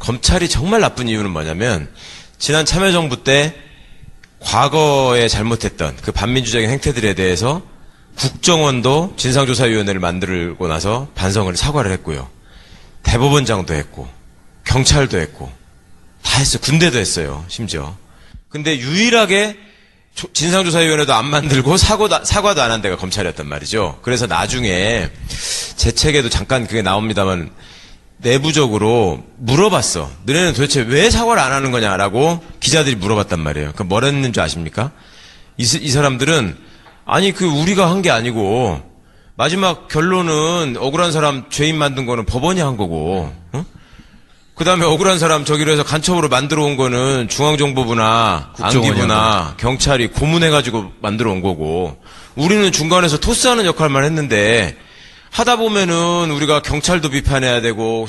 검찰이 정말 나쁜 이유는 뭐냐면 지난 참여정부 때 과거에 잘못했던 그 반민주적인 행태들에 대해서 국정원도 진상조사위원회를 만들고 나서 반성을 사과를 했고요. 대법원장도 했고 경찰도 했고 다 했어요. 군대도 했어요. 심지어. 근데 유일하게 진상조사위원회도 안 만들고 사과도 안 한 데가 검찰이었단 말이죠. 그래서 나중에 제 책에도 잠깐 그게 나옵니다만 내부적으로 물어봤어. 너네는 도대체 왜 사과를 안 하는 거냐라고 기자들이 물어봤단 말이에요. 그럼 뭐라 했는 줄 아십니까? 이 사람들은 아니 우리가 한 게 아니고 마지막 결론은 억울한 사람 죄인 만든 거는 법원이 한 거고 그 다음에 억울한 사람 저기로 해서 간첩으로 만들어 온 거는 중앙정보부나 안기부나 경찰이 고문해가지고 만들어 온 거고 우리는 중간에서 토스하는 역할만 했는데 하다 보면은 우리가 경찰도 비판해야 되고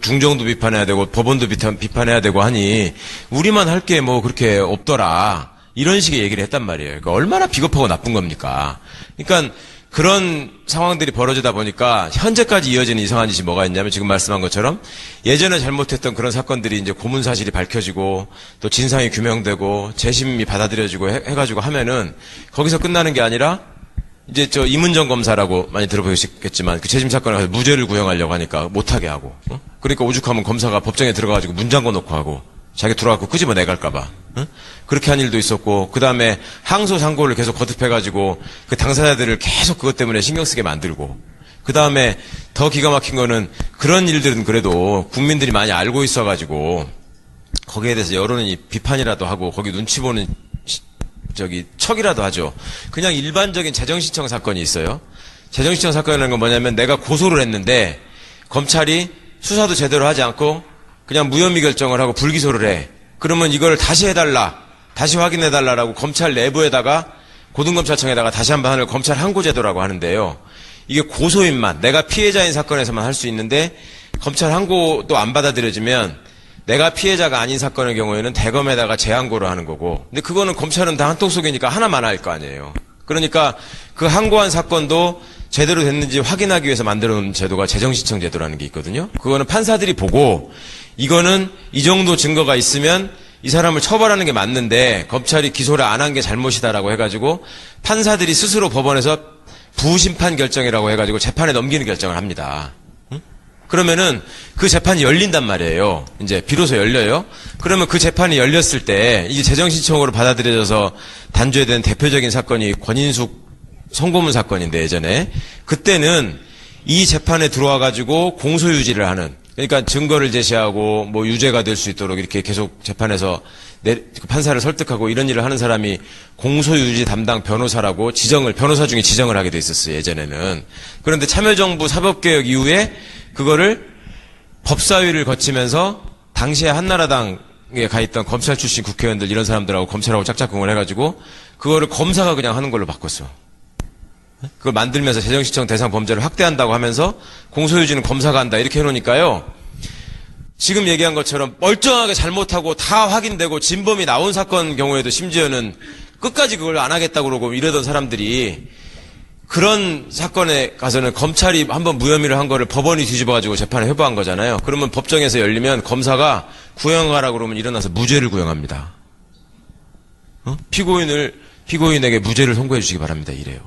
중정도 비판해야 되고 법원도 비판해야 되고 하니 우리만 할 게 뭐 그렇게 없더라 이런 식의 얘기를 했단 말이에요. 그러니까 얼마나 비겁하고 나쁜 겁니까? 그러니까 그런 상황들이 벌어지다 보니까 현재까지 이어지는 이상한 짓이 뭐가 있냐면 지금 말씀한 것처럼 예전에 잘못했던 그런 사건들이 이제 고문 사실이 밝혀지고 또 진상이 규명되고 재심이 받아들여지고 해가지고 하면은 거기서 끝나는 게 아니라 이제 이문정 검사라고 많이 들어보셨겠지만 그 재심 사건에 가서 무죄를 구형하려고 하니까 못하게 하고 그러니까 오죽하면 검사가 법정에 들어가가지고 문 잠궈 놓고 하고 자기 들어가고 끄집어 내갈까봐 그렇게 한 일도 있었고 그 다음에 항소 상고를 계속 거듭해가지고 그 당사자들을 계속 그것 때문에 신경 쓰게 만들고 그 다음에 더 기가 막힌 거는 그런 일들은 그래도 국민들이 많이 알고 있어가지고 거기에 대해서 여론이 비판이라도 하고 거기 눈치 보는 척이라도 하죠. 그냥 일반적인 재정신청 사건이 있어요. 재정신청 사건이라는 건 뭐냐면 내가 고소를 했는데 검찰이 수사도 제대로 하지 않고 그냥 무혐의 결정을 하고 불기소를 해. 그러면 이걸 다시 해달라, 다시 확인해달라라고 검찰 내부에다가 고등검찰청에다가 다시 한번 하는 검찰 항고제도라고 하는데요. 이게 고소인만, 내가 피해자인 사건에서만 할 수 있는데 검찰 항고도 안 받아들여지면 내가 피해자가 아닌 사건의 경우에는 대검에다가 재항고를 하는 거고 근데 그거는 검찰은 다 한통 속이니까 하나만 할 거 아니에요. 그러니까 그 항고한 사건도 제대로 됐는지 확인하기 위해서 만들어 놓은 제도가 재정신청 제도라는 게 있거든요. 그거는 판사들이 보고 이거는 이 정도 증거가 있으면 이 사람을 처벌하는 게 맞는데 검찰이 기소를 안 한 게 잘못이다라고 해가지고 판사들이 스스로 법원에서 부심판 결정이라고 해가지고 재판에 넘기는 결정을 합니다. 그러면은 그 재판이 열린단 말이에요. 이제 비로소 열려요. 그러면 그 재판이 열렸을 때 이게 재정신청으로 받아들여져서 단죄된 대표적인 사건이 권인숙 성고문 사건인데 예전에 그때는 이 재판에 들어와 가지고 공소유지를 하는 그러니까 증거를 제시하고 뭐 유죄가 될 수 있도록 이렇게 계속 재판에서 판사를 설득하고 이런 일을 하는 사람이 공소유지 담당 변호사라고 변호사 중에 지정을 하게 돼 있었어요. 예전에는. 그런데 참여정부 사법개혁 이후에 그거를 법사위를 거치면서 당시에 한나라당에 가 있던 검찰 출신 국회의원들 이런 사람들하고 검찰하고 짝짝꿍을 해가지고 그거를 검사가 그냥 하는 걸로 바꿨어. 그걸 만들면서 재정신청 대상 범죄를 확대한다고 하면서 공소유지는 검사가 한다 이렇게 해놓으니까요. 지금 얘기한 것처럼 멀쩡하게 잘못하고 다 확인되고 진범이 나온 사건 경우에도 심지어는 끝까지 그걸 안 하겠다고 그러고 이러던 사람들이 그런 사건에 가서는 검찰이 한번 무혐의를 한 거를 법원이 뒤집어가지고 재판에 회부한 거잖아요. 그러면 법정에서 열리면 검사가 구형하라고 그러면 일어나서 무죄를 구형합니다. 피고인에게 무죄를 선고해 주시기 바랍니다. 이래요.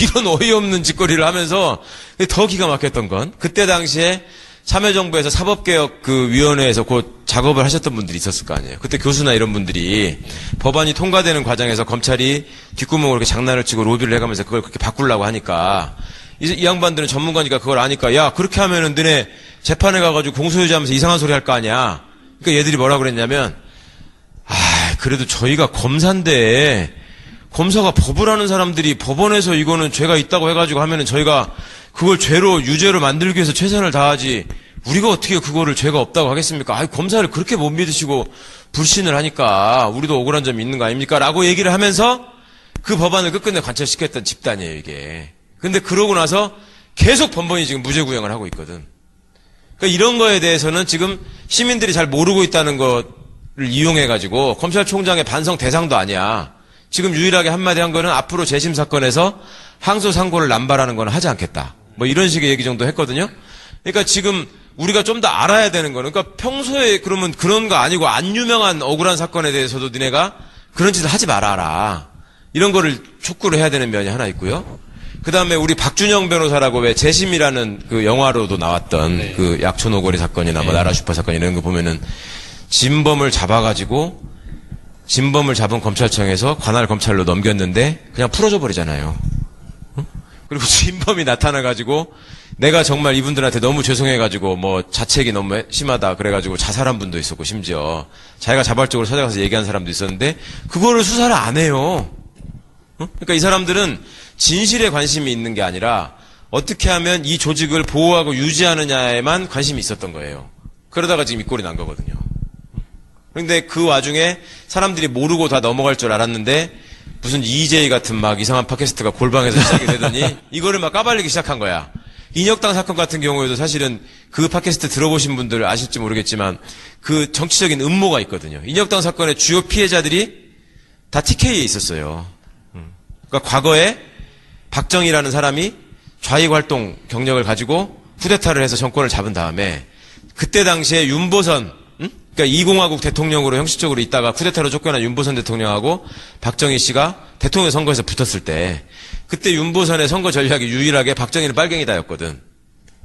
이런 어이없는 짓거리를 하면서 더 기가 막혔던 건 그때 당시에 참여정부에서 사법개혁 위원회에서 곧 작업을 하셨던 분들이 있었을 거 아니에요. 그때 교수나 이런 분들이 법안이 통과되는 과정에서 검찰이 뒷구멍으로 이렇게 장난을 치고 로비를 해가면서 그걸 그렇게 바꾸려고 하니까 이 양반들은 전문가니까 그걸 아니까 야 그렇게 하면은 너네 재판에 가가지고 공소유지하면서 이상한 소리 할 거 아니야. 그러니까 얘들이 뭐라 그랬냐면 그래도 저희가 검사인데 검사가 법을 하는 사람들이 법원에서 이거는 죄가 있다고 해가지고 하면은 저희가 그걸 유죄로 만들기 위해서 최선을 다하지 우리가 어떻게 그거를 죄가 없다고 하겠습니까? 검사를 그렇게 못 믿으시고 불신을 하니까 우리도 억울한 점이 있는 거 아닙니까? 라고 얘기를 하면서 그 법안을 끝끝내 관철시켰던 집단이에요, 이게. 근데 그러고 나서 계속 번번이 지금 무죄 구형을 하고 있거든. 그러니까 이런 거에 대해서는 지금 시민들이 잘 모르고 있다는 것을 이용해가지고 검찰총장의 반성 대상도 아니야. 지금 유일하게 한마디 한 거는 앞으로 재심 사건에서 항소 상고를 남발하는 건 하지 않겠다. 뭐 이런 식의 얘기 정도 했거든요. 그러니까 지금 우리가 좀 더 알아야 되는 거는, 그러니까 평소에 그러면 그런 거 아니고 안 유명한 억울한 사건에 대해서도 니네가 그런 짓을 하지 말아라. 이런 거를 촉구를 해야 되는 면이 하나 있고요. 그 다음에 우리 박준영 변호사라고 왜 재심이라는 그 영화로도 나왔던 네. 그 약촌 오거리 사건이나 뭐 나라 슈퍼 사건 이런 거 보면은 진범을 잡아가지고 진범을 잡은 검찰청에서 관할 검찰로 넘겼는데 그냥 풀어줘 버리잖아요. 어? 그리고 진범이 나타나가지고 내가 정말 이분들한테 너무 죄송해가지고 뭐 자책이 너무 심하다 그래가지고 자살한 분도 있었고 심지어 자기가 자발적으로 찾아가서 얘기한 사람도 있었는데 그거를 수사를 안 해요. 어? 그러니까 이 사람들은 진실에 관심이 있는 게 아니라 어떻게 하면 이 조직을 보호하고 유지하느냐에만 관심이 있었던 거예요. 그러다가 지금 이 꼴이 난 거거든요. 그런데 그 와중에 사람들이 모르고 다 넘어갈 줄 알았는데 무슨 EJ 같은 막 이상한 팟캐스트가 골방에서 시작이 되더니 이거를 막 까발리기 시작한 거야. 인혁당 사건 같은 경우에도 사실은 그 팟캐스트 들어보신 분들 아실지 모르겠지만 그 정치적인 음모가 있거든요. 인혁당 사건의 주요 피해자들이 다 TK에 있었어요. 그러니까 과거에 박정희라는 사람이 좌익 활동 경력을 가지고 쿠데타를 해서 정권을 잡은 다음에 그때 당시에 윤보선, 그러니까 이공화국 대통령으로 형식적으로 있다가 쿠데타로 쫓겨난 윤보선 대통령하고 박정희 씨가 대통령 선거에서 붙었을 때 그때 윤보선의 선거 전략이 유일하게 박정희는 빨갱이다였거든.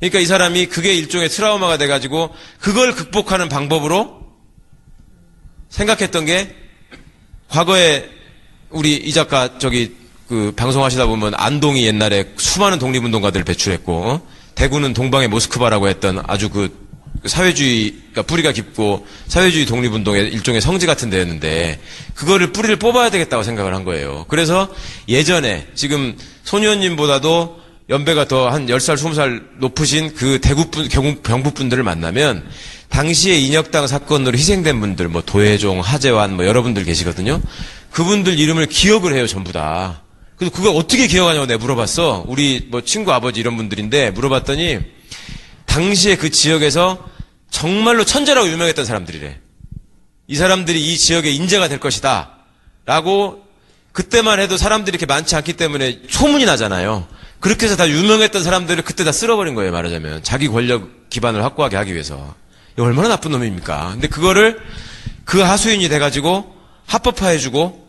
그러니까 이 사람이 그게 일종의 트라우마가 돼가지고 그걸 극복하는 방법으로 생각했던 게 과거에 우리 이 작가 그 방송하시다 보면 안동이 옛날에 수많은 독립운동가들을 배출했고 대구는 동방의 모스크바라고 했던 아주 그 사회주의가 뿌리가 깊고 사회주의 독립운동의 일종의 성지 같은 데였는데 그거를 뿌리를 뽑아야 되겠다고 생각을 한 거예요. 그래서 예전에 지금 손 의원님보다도 연배가 더 한 10살, 20살 높으신 그 경북분들을 만나면 당시에 인혁당 사건으로 희생된 분들 뭐 도혜종, 하재환 뭐 여러분들 계시거든요. 그분들 이름을 기억을 해요, 전부 다. 그래서 그걸 어떻게 기억하냐고 내가 물어봤어. 우리 뭐 친구 아버지 이런 분들인데 물어봤더니 당시에 그 지역에서 정말로 천재라고 유명했던 사람들이래. 이 사람들이 이 지역의 인재가 될 것이다. 라고 그때만 해도 사람들이 이렇게 많지 않기 때문에 소문이 나잖아요. 그렇게 해서 다 유명했던 사람들을 그때 다 쓸어버린 거예요, 말하자면. 자기 권력 기반을 확고하게 하기 위해서. 이거 얼마나 나쁜 놈입니까? 근데 그거를 그 하수인이 돼가지고 합법화해주고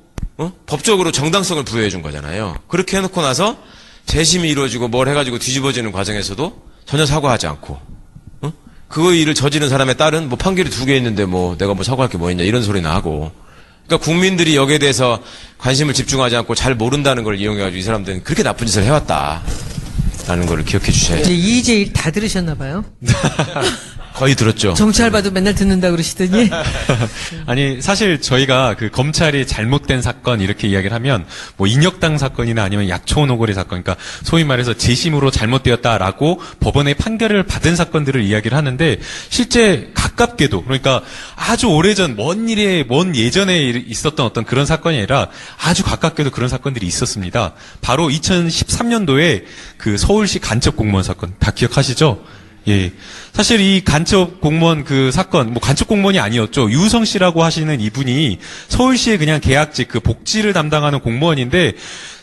법적으로 정당성을 부여해준 거잖아요. 그렇게 해놓고 나서 재심이 이루어지고 뭘 해가지고 뒤집어지는 과정에서도 전혀 사과하지 않고 그 일을 저지른 사람의 딸은 뭐 판결이 2개 있는데 뭐 내가 뭐 사과할 게 뭐 있냐 이런 소리나 하고 그러니까 국민들이 여기에 대해서 관심을 집중하지 않고 잘 모른다는 걸 이용해가지고 이 사람들은 그렇게 나쁜 짓을 해왔다라는 걸 기억해 주셔야죠. 이제 다 들으셨나 봐요. 거의 들었죠. 정치 알바도 맨날 듣는다 그러시더니. 아니 사실 저희가 그 검찰이 잘못된 사건 이렇게 이야기를 하면 뭐 인혁당 사건이나 아니면 약촌 오거리 사건, 그러니까 소위 말해서 재심으로 잘못되었다라고 법원의 판결을 받은 사건들을 이야기를 하는데 실제 가깝게도 그러니까 아주 오래전 먼 예전에 있었던 어떤 그런 사건이 아니라 아주 가깝게도 그런 사건들이 있었습니다. 바로 2013년도에 그 서울시 간첩 공무원 사건 다 기억하시죠? 예. 사실 이 간첩 공무원 그 사건, 뭐 간첩 공무원이 아니었죠. 유성 씨라고 하시는 이분이 서울시의 그냥 계약직 그 복지를 담당하는 공무원인데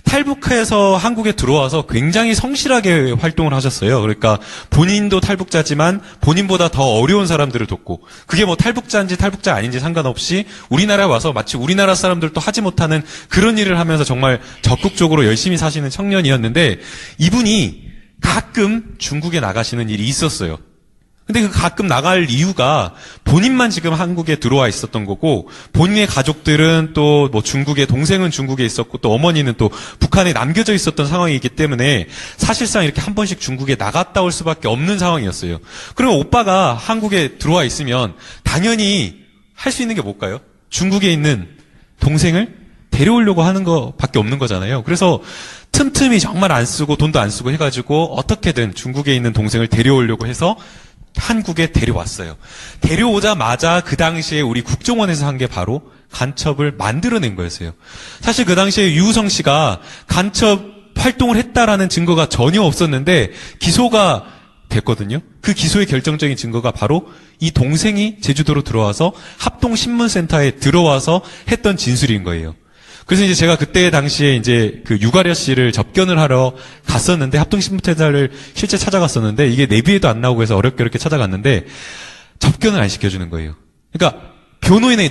탈북해서 한국에 들어와서 굉장히 성실하게 활동을 하셨어요. 그러니까 본인도 탈북자지만 본인보다 더 어려운 사람들을 돕고 그게 뭐 탈북자인지 탈북자 아닌지 상관없이 우리나라에 와서 마치 우리나라 사람들도 하지 못하는 그런 일을 하면서 정말 적극적으로 열심히 사시는 청년이었는데 이분이 가끔 중국에 나가시는 일이 있었어요. 근데 그 가끔 나갈 이유가 본인만 지금 한국에 들어와 있었던 거고 본인의 가족들은 또 뭐 중국에 동생은 중국에 있었고 또 어머니는 또 북한에 남겨져 있었던 상황이기 때문에 사실상 이렇게 한 번씩 중국에 나갔다 올 수밖에 없는 상황이었어요. 그러면 오빠가 한국에 들어와 있으면 당연히 할 수 있는 게 뭘까요? 중국에 있는 동생을 데려오려고 하는 것밖에 없는 거잖아요. 그래서 틈틈이 정말 안 쓰고 돈도 안 쓰고 해가지고 어떻게든 중국에 있는 동생을 데려오려고 해서 한국에 데려왔어요. 데려오자마자 그 당시에 우리 국정원에서 한 게 바로 간첩을 만들어낸 거였어요. 사실 그 당시에 유우성 씨가 간첩 활동을 했다라는 증거가 전혀 없었는데 기소가 됐거든요. 그 기소의 결정적인 증거가 바로 이 동생이 제주도로 들어와서 합동신문센터에 들어와서 했던 진술인 거예요. 그래서 이제 제가 그때 당시에 이제 그 유가려 씨를 접견을 하러 갔었는데, 합동신문태자를 실제 찾아갔었는데, 이게 내비에도 안 나오고 해서 어렵게 찾아갔는데, 접견을 안 시켜주는 거예요. 그러니까,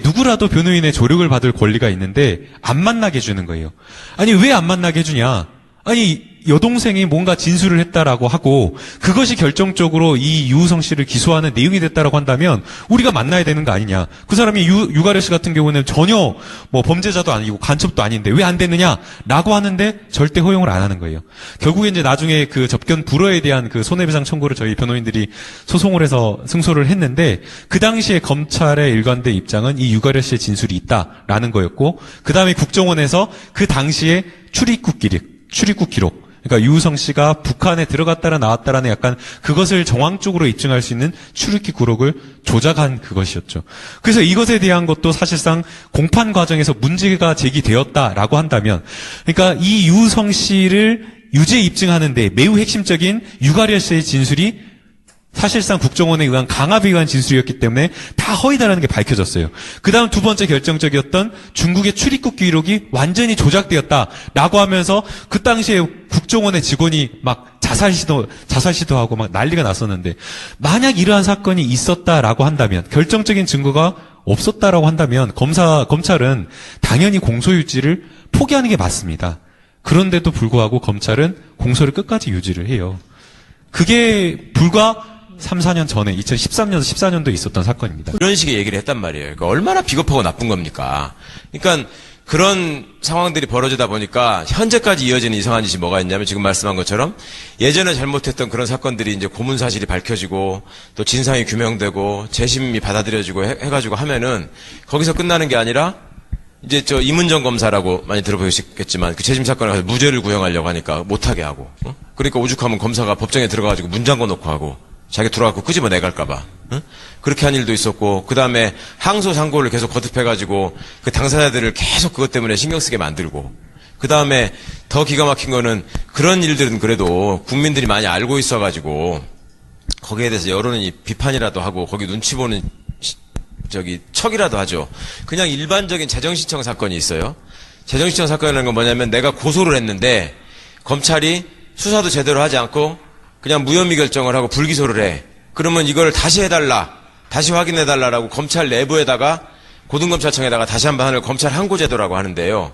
누구라도 변호인의 조력을 받을 권리가 있는데, 안 만나게 해주는 거예요. 아니, 왜 안 만나게 해주냐? 아니, 여동생이 뭔가 진술을 했다라고 하고, 그것이 결정적으로 이 유우성 씨를 기소하는 내용이 됐다라고 한다면, 우리가 만나야 되는 거 아니냐. 그 사람이 유가려 씨 같은 경우는 전혀 뭐 범죄자도 아니고 간첩도 아닌데 왜 안 됐느냐? 라고 하는데 절대 허용을 안 하는 거예요. 결국에 이제 나중에 그 접견 불허에 대한 그 손해배상 청구를 저희 변호인들이 소송을 해서 승소를 했는데, 그 당시에 검찰의 일관된 입장은 이 유가려 씨의 진술이 있다라는 거였고, 그 다음에 국정원에서 그 당시에 출입국 기록, 그러니까 유우성 씨가 북한에 들어갔다라 나왔다라는 약간 그것을 정황적으로 입증할 수 있는 출입국 기록을 조작한 그것이었죠. 그래서 이것에 대한 것도 사실상 공판 과정에서 문제가 제기되었다라고 한다면, 그러니까 이 유우성 씨를 유죄 입증하는데 매우 핵심적인 유가려 씨의 진술이 사실상 국정원에 의한 강압에 의한 진술이었기 때문에 다 허위다라는 게 밝혀졌어요. 그 다음 두 번째 결정적이었던 중국의 출입국 기록이 완전히 조작되었다라고 하면서 그 당시에 국정원의 직원이 막 자살 시도하고 막 난리가 났었는데, 만약 이러한 사건이 있었다라고 한다면, 결정적인 증거가 없었다라고 한다면 검찰은 당연히 공소유지를 포기하는 게 맞습니다. 그런데도 불구하고 검찰은 공소를 끝까지 유지를 해요. 그게 불과 3, 4년 전에 2013년, 14년도에 있었던 사건입니다. 이런 식의 얘기를 했단 말이에요. 그러니까 얼마나 비겁하고 나쁜 겁니까? 그러니까 그런 상황들이 벌어지다 보니까 현재까지 이어지는 이상한 짓이 뭐가 있냐면, 지금 말씀한 것처럼 예전에 잘못했던 그런 사건들이 이제 고문 사실이 밝혀지고 또 진상이 규명되고 재심이 받아들여지고 해가지고 하면은 거기서 끝나는 게 아니라, 이제 저 이문정 검사라고 많이 들어보셨겠지만 그 재심 사건에 가서 무죄를 구형하려고 하니까 못하게 하고, 그러니까 오죽하면 검사가 법정에 들어가가지고 문 잠궈 놓고 하고 자기 들어가고 끄집어 내갈까봐, 그렇게 한 일도 있었고, 그 다음에 항소 상고를 계속 거듭해가지고 그 당사자들을 계속 그것 때문에 신경 쓰게 만들고, 그 다음에 더 기가 막힌 거는 그런 일들은 그래도 국민들이 많이 알고 있어가지고 거기에 대해서 여론이 비판이라도 하고 거기 눈치 보는 척이라도 하죠. 그냥 일반적인 재정신청 사건이 있어요. 재정신청 사건이라는 건 뭐냐면, 내가 고소를 했는데 검찰이 수사도 제대로 하지 않고 그냥 무혐의 결정을 하고 불기소를 해. 그러면 이걸 다시 해달라, 다시 확인해달라라고 검찰 내부에다가, 고등검찰청에다가 다시 한번 하는 검찰 항고제도라고 하는데요.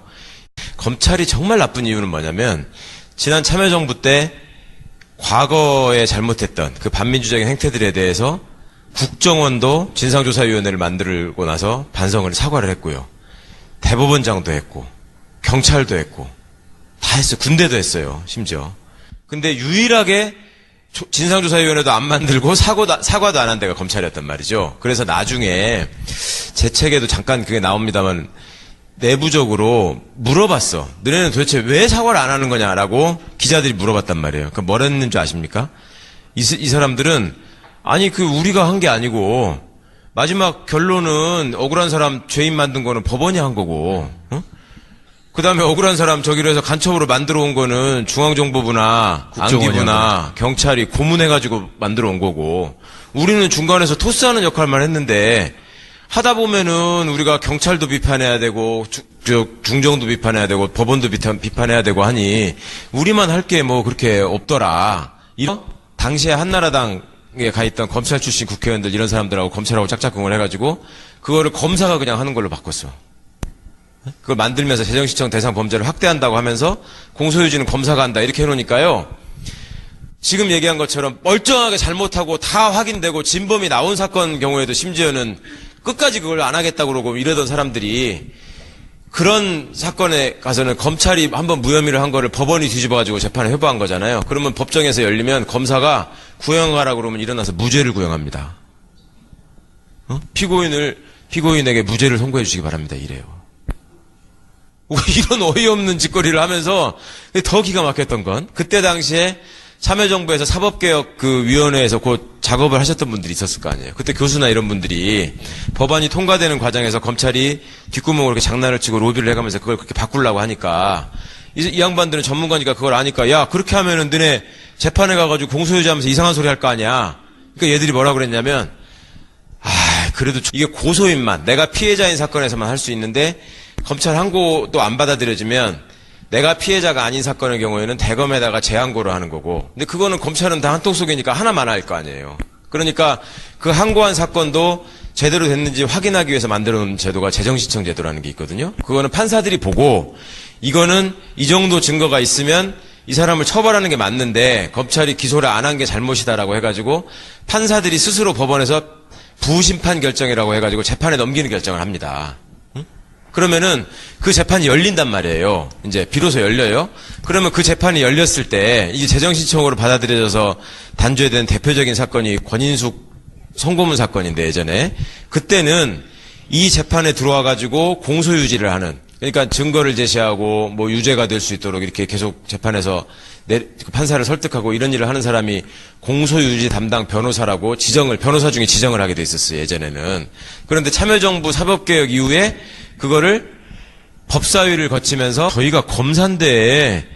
검찰이 정말 나쁜 이유는 뭐냐면, 지난 참여정부 때 과거에 잘못했던 그 반민주적인 행태들에 대해서 국정원도 진상조사위원회를 만들고 나서 반성을, 사과를 했고요. 대법원장도 했고 경찰도 했고 다 했어요. 군대도 했어요, 심지어. 근데 유일하게 진상조사위원회도 안 만들고 사과도 안 한 데가 검찰이었단 말이죠. 그래서 나중에 제 책에도 잠깐 그게 나옵니다만, 내부적으로 물어봤어. 너네는 도대체 왜 사과를 안 하는 거냐라고 기자들이 물어봤단 말이에요. 그럼 뭐라 했는 줄 아십니까? 이 사람들은, 아니 우리가 한 게 아니고 마지막 결론은 억울한 사람 죄인 만든 거는 법원이 한 거고, 그 다음에 억울한 사람 저기로 해서 간첩으로 만들어 온 거는 중앙정보부나 안기부나 경찰이 고문해가지고 만들어 온 거고, 우리는 중간에서 토스하는 역할만 했는데, 하다 보면은 우리가 경찰도 비판해야 되고 중정도 비판해야 되고 법원도 비판해야 되고 하니 우리만 할 게 뭐 그렇게 없더라. 이런 당시에 한나라당에 가 있던 검찰 출신 국회의원들, 이런 사람들하고 검찰하고 짝짝꿍을 해가지고 그거를 검사가 그냥 하는 걸로 바꿨어. 그걸 만들면서 재정신청 대상 범죄를 확대한다고 하면서 공소유지는 검사가 한다, 이렇게 해놓으니까요. 지금 얘기한 것처럼 멀쩡하게 잘못하고 다 확인되고 진범이 나온 사건 경우에도 심지어는 끝까지 그걸 안 하겠다고 그러고 이러던 사람들이, 그런 사건에 가서는 검찰이 한번 무혐의를 한 거를 법원이 뒤집어가지고 재판을 회부한 거잖아요. 그러면 법정에서 열리면 검사가 구형하라고 그러면 일어나서 무죄를 구형합니다. 피고인에게 무죄를 선고해 주시기 바랍니다, 이래요. 이런 어이없는 짓거리를 하면서 더 기가 막혔던 건, 그때 당시에 참여정부에서 사법개혁 그 위원회에서 곧 작업을 하셨던 분들이 있었을 거 아니에요. 그때 교수나 이런 분들이 법안이 통과되는 과정에서 검찰이 뒷구멍으로 이렇게 장난을 치고 로비를 해가면서 그걸 그렇게 바꾸려고 하니까, 이 양반들은 전문가니까 그걸 아니까, 야, 그렇게 하면은 너네 재판에 가가지고 공소유지 하면서 이상한 소리 할 거 아니야. 그러니까 얘들이 뭐라 그랬냐면, 그래도 이게 고소인만, 내가 피해자인 사건에서만 할 수 있는데 검찰 항고도 안 받아들여지면 내가 피해자가 아닌 사건의 경우에는 대검에다가 재항고를 하는 거고, 근데 그거는 검찰은 다 한통 속이니까 하나만 할 거 아니에요. 그러니까 그 항고한 사건도 제대로 됐는지 확인하기 위해서 만들어 놓은 제도가 재정신청 제도라는 게 있거든요. 그거는 판사들이 보고 이거는 이 정도 증거가 있으면 이 사람을 처벌하는 게 맞는데 검찰이 기소를 안 한 게 잘못이다라고 해가지고 판사들이 스스로 법원에서 부심판 결정이라고 해가지고 재판에 넘기는 결정을 합니다. 그러면은 그 재판이 열린단 말이에요. 이제 비로소 열려요. 그러면 그 재판이 열렸을 때 이게 재정신청으로 받아들여져서 단죄된 대표적인 사건이 권인숙 성고문 사건인데 예전에 그때는 이 재판에 들어와 가지고 공소유지를 하는, 그러니까 증거를 제시하고 뭐 유죄가 될 수 있도록 이렇게 계속 재판에서 판사를 설득하고 이런 일을 하는 사람이 공소유지 담당 변호사라고 변호사 중에 지정을 하게 돼 있었어요, 예전에는. 그런데 참여정부 사법개혁 이후에 그거를 법사위를 거치면서 저희가 검사인데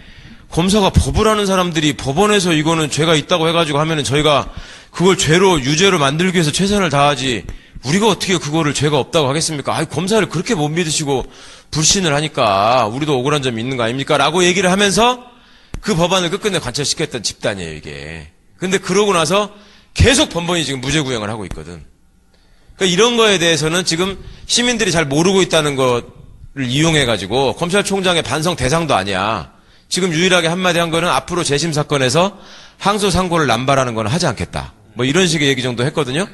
검사가 법을 하는 사람들이 법원에서 이거는 죄가 있다고 해가지고 하면은 저희가 그걸 유죄로 만들기 위해서 최선을 다하지 우리가 어떻게 그거를 죄가 없다고 하겠습니까? 아이, 검사를 그렇게 못 믿으시고 불신을 하니까 우리도 억울한 점이 있는 거 아닙니까? 라고 얘기를 하면서 그 법안을 끝끝내 관철시켰던 집단이에요, 이게. 근데 그러고 나서 계속 번번이 지금 무죄 구형을 하고 있거든. 그러니까 이런 거에 대해서는 지금 시민들이 잘 모르고 있다는 것을 이용해가지고 검찰총장의 반성 대상도 아니야. 지금 유일하게 한마디 한 거는 앞으로 재심 사건에서 항소 상고를 남발하는 건 하지 않겠다. 뭐 이런 식의 얘기 정도 했거든요.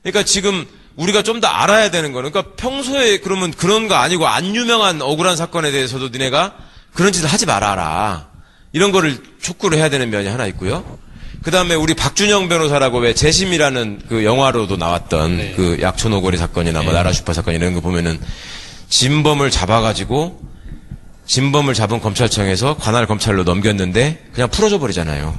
그러니까 지금 우리가 좀 더 알아야 되는 거는, 그러니까 평소에 그러면 그런 거 아니고 안 유명한 억울한 사건에 대해서도 니네가 그런 짓을 하지 말아라. 이런 거를 촉구를 해야 되는 면이 하나 있고요. 그 다음에 우리 박준영 변호사라고 왜 재심이라는 그 영화로도 나왔던 네. 그 약촌오거리 사건이나 뭐 나라슈퍼 사건 이런 거 보면은 진범을 잡은 검찰청에서 관할 검찰로 넘겼는데 그냥 풀어줘 버리잖아요.